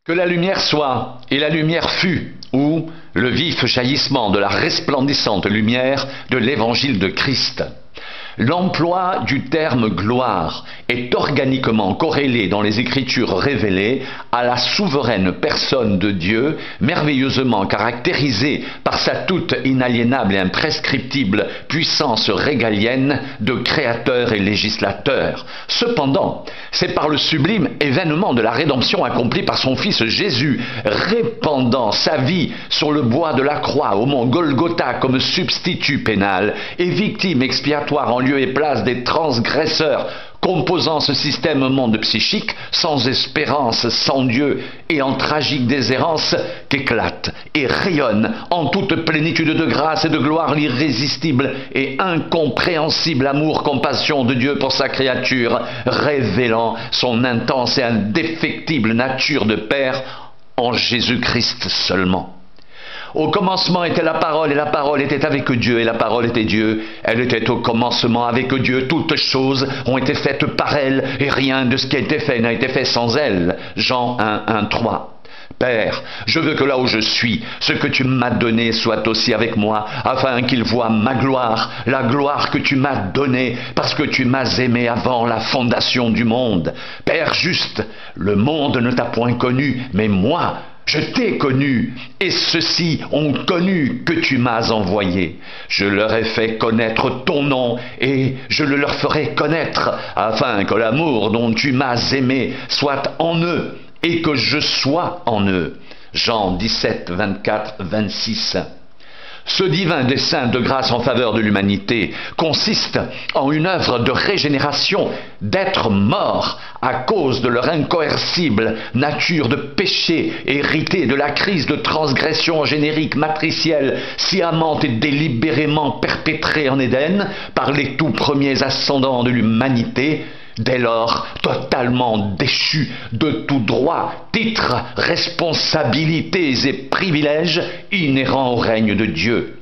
Que la lumière soit, et la lumière fut, ou le vif jaillissement de la resplendissante lumière de l'évangile de Christ. L'emploi du terme gloire est organiquement corrélé dans les Écritures révélées à la souveraine personne de Dieu, merveilleusement caractérisée par sa toute inaliénable et imprescriptible puissance régalienne de créateur et législateur. Cependant, c'est par le sublime événement de la rédemption accompli par son Fils Jésus, répandant sa vie sur le bois de la croix au mont Golgotha comme substitut pénal et victime expiatoire en lieu et place des transgresseurs composant ce système monde psychique sans espérance, sans Dieu et en tragique déshérence, qu'éclate et rayonne en toute plénitude de grâce et de gloire l'irrésistible et incompréhensible amour-compassion de Dieu pour sa créature, révélant son intense et indéfectible nature de Père en Jésus-Christ seulement. Au commencement était la parole, et la parole était avec Dieu, et la parole était Dieu. Elle était au commencement avec Dieu. Toutes choses ont été faites par elle, et rien de ce qui a été fait n'a été fait sans elle. Jean 1, 1, 3. Père, je veux que là où je suis, ce que tu m'as donné soit aussi avec moi, afin qu'il voie ma gloire, la gloire que tu m'as donnée, parce que tu m'as aimé avant la fondation du monde. Père juste, le monde ne t'a point connu, mais moi, je t'ai connu, et ceux-ci ont connu que tu m'as envoyé. Je leur ai fait connaître ton nom, et je le leur ferai connaître, afin que l'amour dont tu m'as aimé soit en eux, et que je sois en eux. Jean 17, 24, 26. Ce divin dessein de grâce en faveur de l'humanité consiste en une œuvre de régénération d'êtres morts à cause de leur incoercible nature de péché héritée de la crise de transgression générique matricielle sciemment et délibérément perpétrée en Éden par les tout premiers ascendants de l'humanité, dès lors totalement déchus de tout droit, titres, responsabilités et privilèges inhérents au règne de Dieu.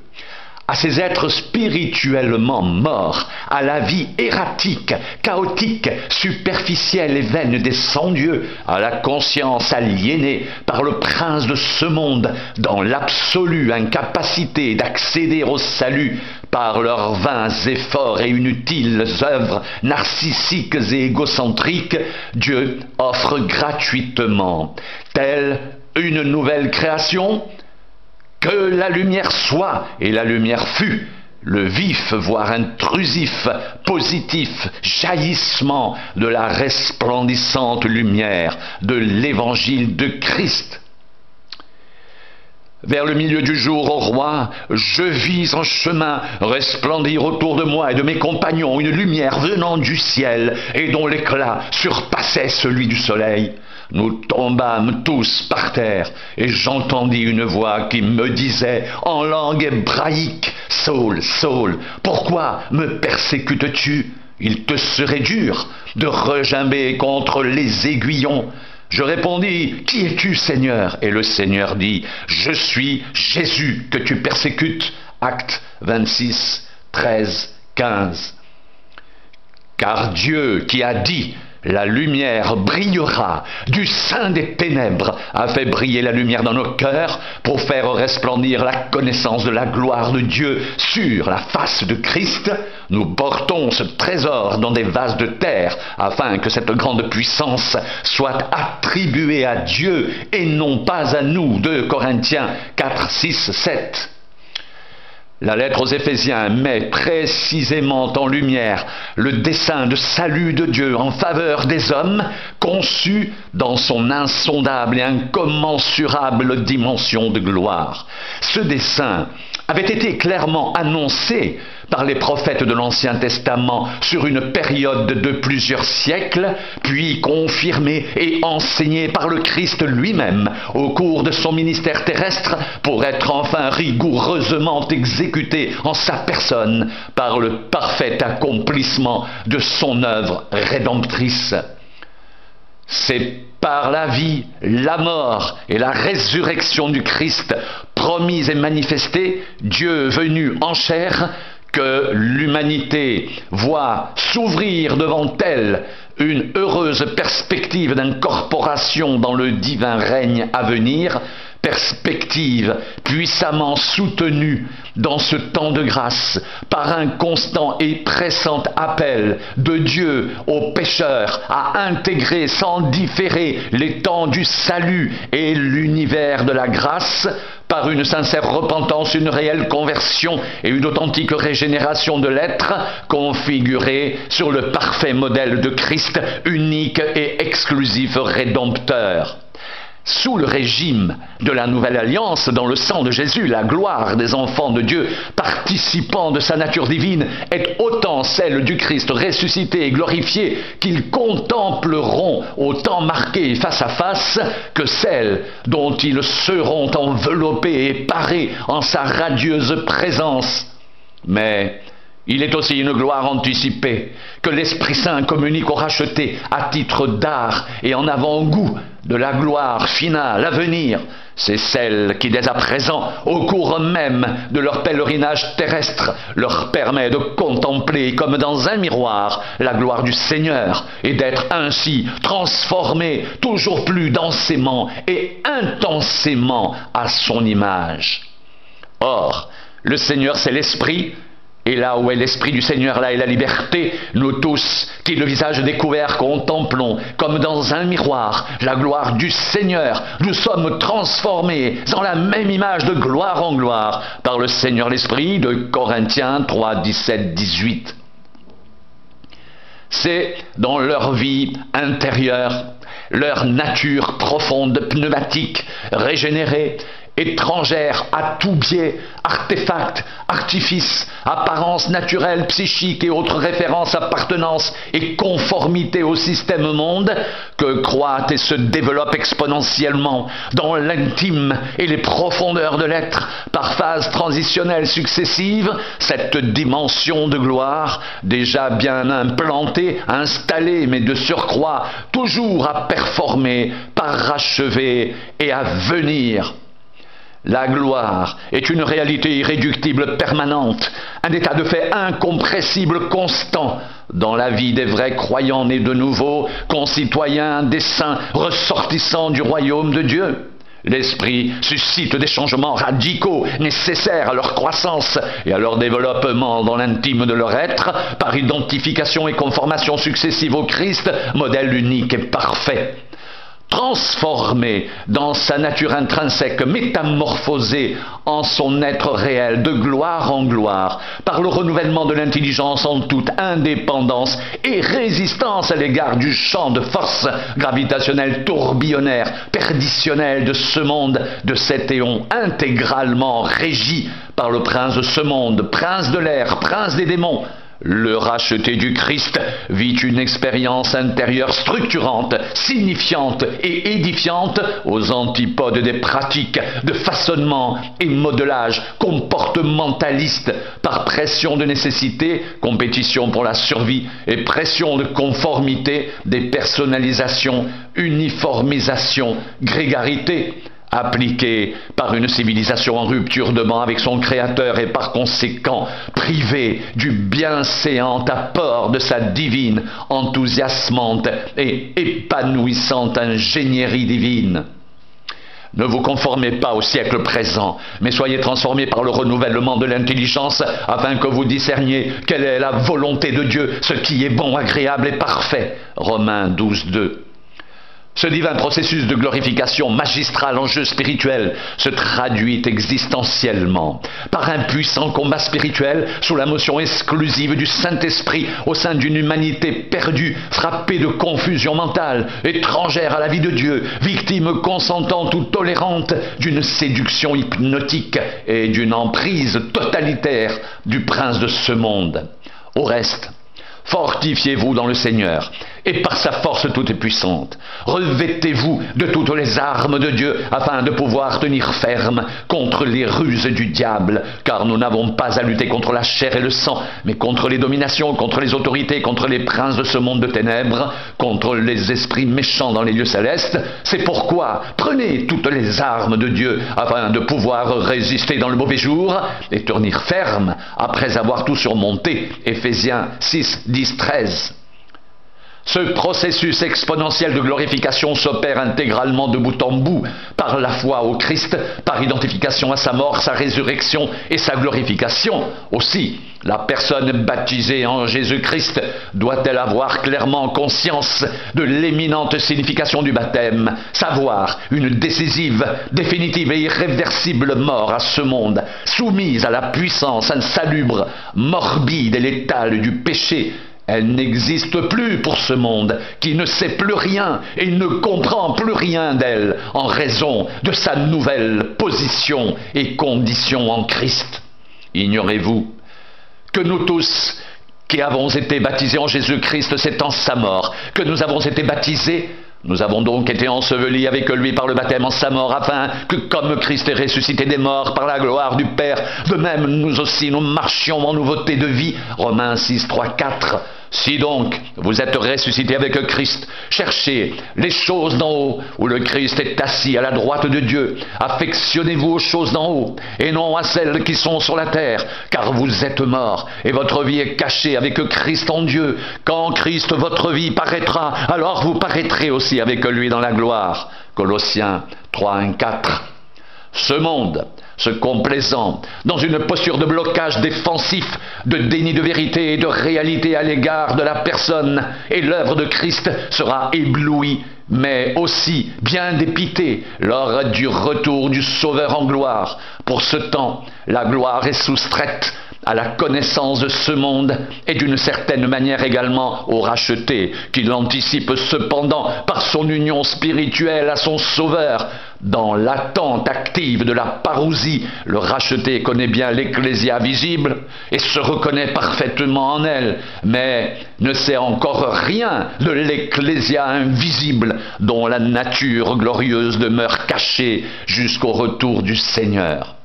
À ces êtres spirituellement morts, à la vie erratique, chaotique, superficielle et vaine des sans-dieux, à la conscience aliénée par le prince de ce monde, dans l'absolue incapacité d'accéder au salut par leurs vains efforts et inutiles œuvres narcissiques et égocentriques, Dieu offre gratuitement, telle une nouvelle création, que la lumière soit, et la lumière fut, le vif, voire intrusif, positif jaillissement de la resplendissante lumière de l'évangile de Christ. Vers le milieu du jour, ô roi, je vis en chemin resplendir autour de moi et de mes compagnons une lumière venant du ciel et dont l'éclat surpassait celui du soleil. Nous tombâmes tous par terre, et j'entendis une voix qui me disait en langue hébraïque, « Saul, Saul, pourquoi me persécutes-tu? Il te serait dur de regimber contre les aiguillons. » Je répondis, « Qui es-tu, Seigneur ?» Et le Seigneur dit, « Je suis Jésus que tu persécutes. » Actes 26, 13, 15. Car Dieu qui a dit, la lumière brillera du sein des ténèbres, a fait briller la lumière dans nos cœurs pour faire resplendir la connaissance de la gloire de Dieu sur la face de Christ. Nous portons ce trésor dans des vases de terre afin que cette grande puissance soit attribuée à Dieu et non pas à nous. 2 Corinthiens 4, 6, 7. La lettre aux Éphésiens met précisément en lumière le dessein de salut de Dieu en faveur des hommes, conçu dans son insondable et incommensurable dimension de gloire. Ce dessein avait été clairement annoncé par les prophètes de l'Ancien Testament sur une période de plusieurs siècles, puis confirmé et enseigné par le Christ lui-même au cours de son ministère terrestre pour être enfin rigoureusement exécuté en sa personne par le parfait accomplissement de son œuvre rédemptrice. C'est par la vie, la mort et la résurrection du Christ promise et manifestée, Dieu venu en chair, que l'humanité voit s'ouvrir devant elle une heureuse perspective d'incorporation dans le divin règne à venir, perspective puissamment soutenue dans ce temps de grâce par un constant et pressant appel de Dieu aux pécheurs à intégrer sans différer les temps du salut et l'univers de la grâce par une sincère repentance, une réelle conversion et une authentique régénération de l'être configurée sur le parfait modèle de Christ, unique et exclusif rédempteur. Sous le régime de la nouvelle alliance, dans le sang de Jésus, la gloire des enfants de Dieu, participant de sa nature divine, est autant celle du Christ ressuscité et glorifié qu'ils contempleront au temps marqué face à face que celle dont ils seront enveloppés et parés en sa radieuse présence. Mais il est aussi une gloire anticipée que l'Esprit Saint communique aux rachetés à titre d'art et en avant-goût de la gloire finale à venir. C'est celle qui, dès à présent, au cours même de leur pèlerinage terrestre, leur permet de contempler comme dans un miroir la gloire du Seigneur et d'être ainsi transformés toujours plus densément et intensément à son image. Or, le Seigneur, c'est l'Esprit. Et là où est l'Esprit du Seigneur, là est la liberté. Nous tous, qui le visage découvert contemplons, comme dans un miroir, la gloire du Seigneur, nous sommes transformés en la même image de gloire en gloire par le Seigneur l'Esprit, de Corinthiens 3, 17, 18. C'est dans leur vie intérieure, leur nature profonde, pneumatique, régénérée, étrangère à tout biais, artefact, artifice, apparence naturelle, psychique et autres références, appartenance et conformité au système monde, que croît et se développe exponentiellement dans l'intime et les profondeurs de l'être, par phases transitionnelles successives, cette dimension de gloire, déjà bien implantée, installée, mais de surcroît, toujours à performer, parachever et à venir. La gloire est une réalité irréductible permanente, un état de fait incompressible constant dans la vie des vrais croyants nés de nouveau, concitoyens des saints ressortissants du royaume de Dieu. L'Esprit suscite des changements radicaux nécessaires à leur croissance et à leur développement dans l'intime de leur être par identification et conformation successive au Christ, modèle unique et parfait. Transformé dans sa nature intrinsèque, métamorphosé en son être réel, de gloire en gloire, par le renouvellement de l'intelligence en toute indépendance et résistance à l'égard du champ de force gravitationnel tourbillonnaire, perditionnel de ce monde, de cet éon intégralement régi par le prince de ce monde, prince de l'air, prince des démons. Le racheté du Christ vit une expérience intérieure structurante, signifiante et édifiante aux antipodes des pratiques de façonnement et modelage comportementaliste par pression de nécessité, compétition pour la survie et pression de conformité, dépersonnalisation, uniformisation, grégarité, appliquée par une civilisation en rupture de banc avec son Créateur et par conséquent privée du bienséant apport de sa divine, enthousiasmante et épanouissante ingénierie divine. Ne vous conformez pas au siècle présent, mais soyez transformés par le renouvellement de l'intelligence afin que vous discerniez quelle est la volonté de Dieu, ce qui est bon, agréable et parfait. Romains 12, 2. Ce divin processus de glorification magistrale en jeu spirituel se traduit existentiellement par un puissant combat spirituel sous la motion exclusive du Saint-Esprit au sein d'une humanité perdue, frappée de confusion mentale, étrangère à la vie de Dieu, victime consentante ou tolérante d'une séduction hypnotique et d'une emprise totalitaire du prince de ce monde. Au reste, fortifiez-vous dans le Seigneur et par sa force toute puissante. Revêtez-vous de toutes les armes de Dieu afin de pouvoir tenir ferme contre les ruses du diable, car nous n'avons pas à lutter contre la chair et le sang, mais contre les dominations, contre les autorités, contre les princes de ce monde de ténèbres, contre les esprits méchants dans les lieux célestes. C'est pourquoi prenez toutes les armes de Dieu afin de pouvoir résister dans le mauvais jour et tenir ferme après avoir tout surmonté. Éphésiens 6, 10, 13. Ce processus exponentiel de glorification s'opère intégralement de bout en bout par la foi au Christ, par identification à sa mort, sa résurrection et sa glorification. Aussi, la personne baptisée en Jésus-Christ doit-elle avoir clairement conscience de l'éminente signification du baptême, savoir une décisive, définitive et irréversible mort à ce monde, soumise à la puissance insalubre, morbide et létale du péché. Elle n'existe plus pour ce monde qui ne sait plus rien et ne comprend plus rien d'elle en raison de sa nouvelle position et condition en Christ. Ignorez-vous que nous tous qui avons été baptisés en Jésus-Christ, c'est en sa mort que nous avons été baptisés. Nous avons donc été ensevelis avec lui par le baptême en sa mort, afin que, comme Christ est ressuscité des morts par la gloire du Père, de même nous aussi nous marchions en nouveauté de vie. Romains 6, 3, 4. Si donc vous êtes ressuscités avec Christ, cherchez les choses d'en haut, où le Christ est assis à la droite de Dieu. Affectionnez-vous aux choses d'en haut, et non à celles qui sont sur la terre, car vous êtes morts, et votre vie est cachée avec Christ en Dieu. Quand Christ, votre vie, paraîtra, alors vous paraîtrez aussi avec lui dans la gloire. Colossiens 3, 1, 4. Ce monde se complaisant dans une posture de blocage défensif, de déni de vérité et de réalité à l'égard de la personne et l'œuvre de Christ sera ébloui, mais aussi bien dépité lors du retour du Sauveur en gloire. Pour ce temps, la gloire est soustraite à la connaissance de ce monde et d'une certaine manière également aux rachetés, qui l'anticipent cependant par son union spirituelle à son Sauveur. Dans l'attente active de la parousie, le racheté connaît bien l'ecclésia visible et se reconnaît parfaitement en elle, mais ne sait encore rien de l'ecclésia invisible dont la nature glorieuse demeure cachée jusqu'au retour du Seigneur.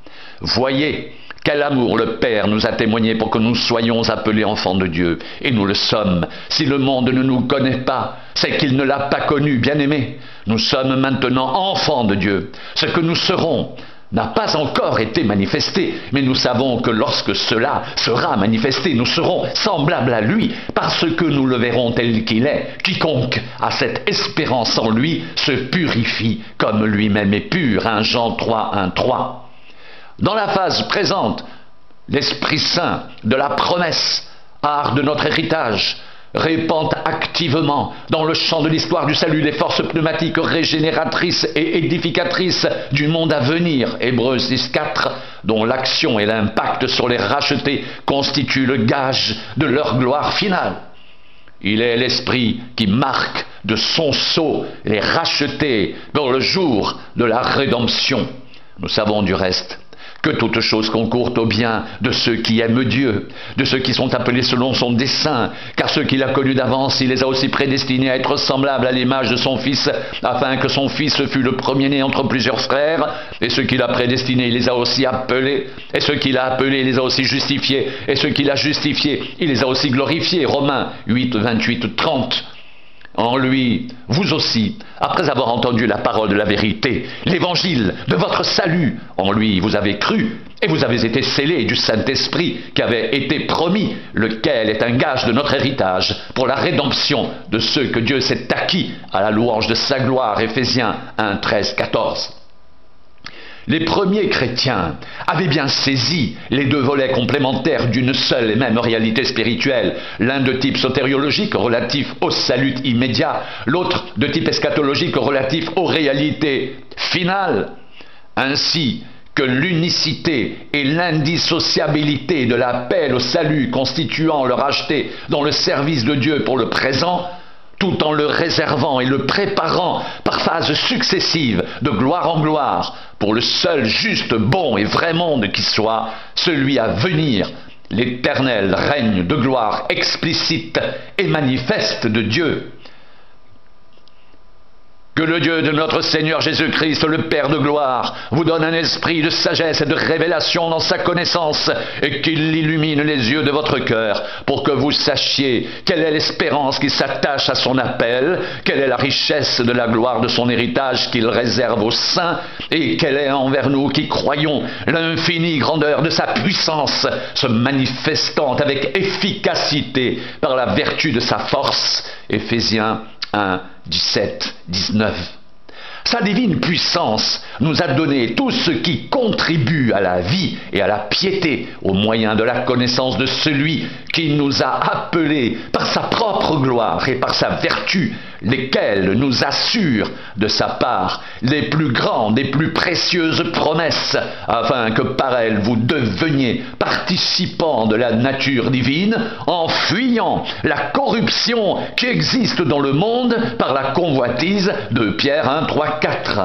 Voyez quel amour le Père nous a témoigné pour que nous soyons appelés enfants de Dieu. Et nous le sommes. Si le monde ne nous connaît pas, c'est qu'il ne l'a pas connu, bien-aimé. Nous sommes maintenant enfants de Dieu. Ce que nous serons n'a pas encore été manifesté, mais nous savons que lorsque cela sera manifesté, nous serons semblables à lui, parce que nous le verrons tel qu'il est. Quiconque a cette espérance en lui se purifie comme lui-même est pur. 1 Jean 3, 1, 3. Dans la phase présente, l'Esprit Saint de la promesse, art de notre héritage, répand activement dans le champ de l'histoire du salut les forces pneumatiques régénératrices et édificatrices du monde à venir, Hébreux 6, 4, dont l'action et l'impact sur les rachetés constituent le gage de leur gloire finale. Il est l'Esprit qui marque de son sceau les rachetés dans le jour de la rédemption. Nous savons du reste que toutes choses concourent au bien de ceux qui aiment Dieu, de ceux qui sont appelés selon son dessein, car ceux qu'il a connus d'avance, il les a aussi prédestinés à être semblables à l'image de son Fils, afin que son Fils fût le premier-né entre plusieurs frères. Et ceux qu'il a prédestinés, il les a aussi appelés, et ceux qu'il a appelés, il les a aussi justifiés, et ceux qu'il a justifiés, il les a aussi glorifiés. Romains 8, 28, 30. En lui, vous aussi, après avoir entendu la parole de la vérité, l'évangile de votre salut, en lui vous avez cru, et vous avez été scellés du Saint-Esprit qui avait été promis, lequel est un gage de notre héritage pour la rédemption de ceux que Dieu s'est acquis à la louange de sa gloire. Éphésiens 1, 13, 14. Les premiers chrétiens avaient bien saisi les deux volets complémentaires d'une seule et même réalité spirituelle, l'un de type sotériologique relatif au salut immédiat, l'autre de type eschatologique relatif aux réalités finales, ainsi que l'unicité et l'indissociabilité de l'appel au salut constituant le racheté dans le service de Dieu pour le présent, tout en le réservant et le préparant par phases successives de gloire en gloire pour le seul juste, bon et vrai monde qui soit, celui à venir, l'éternel règne de gloire explicite et manifeste de Dieu. Que le Dieu de notre Seigneur Jésus-Christ, le Père de gloire, vous donne un esprit de sagesse et de révélation dans sa connaissance, et qu'il illumine les yeux de votre cœur, pour que vous sachiez quelle est l'espérance qui s'attache à son appel, quelle est la richesse de la gloire de son héritage qu'il réserve aux saints, et quelle est envers nous qui croyons l'infinie grandeur de sa puissance, se manifestant avec efficacité par la vertu de sa force. Éphésiens 1, 17, 19. Sa divine puissance nous a donné tout ce qui contribue à la vie et à la piété au moyen de la connaissance de celui qui nous a appelés par sa propre gloire et par sa vertu, lesquels nous assurent de sa part les plus grandes et plus précieuses promesses, afin que par elles vous deveniez participants de la nature divine, en fuyant la corruption qui existe dans le monde par la convoitise de Pierre 1, 3, 4.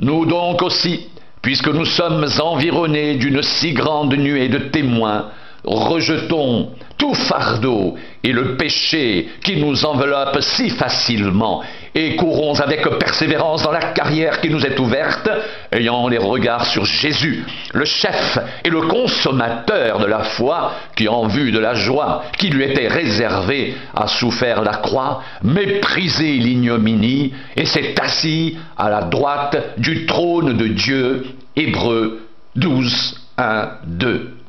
Nous donc aussi, puisque nous sommes environnés d'une si grande nuée de témoins, rejetons tout fardeau et le péché qui nous enveloppe si facilement, et courons avec persévérance dans la carrière qui nous est ouverte, ayant les regards sur Jésus, le chef et le consommateur de la foi, qui en vue de la joie qui lui était réservée a souffert la croix, méprisé l'ignominie, et s'est assis à la droite du trône de Dieu. Hébreux 12, 1, 2.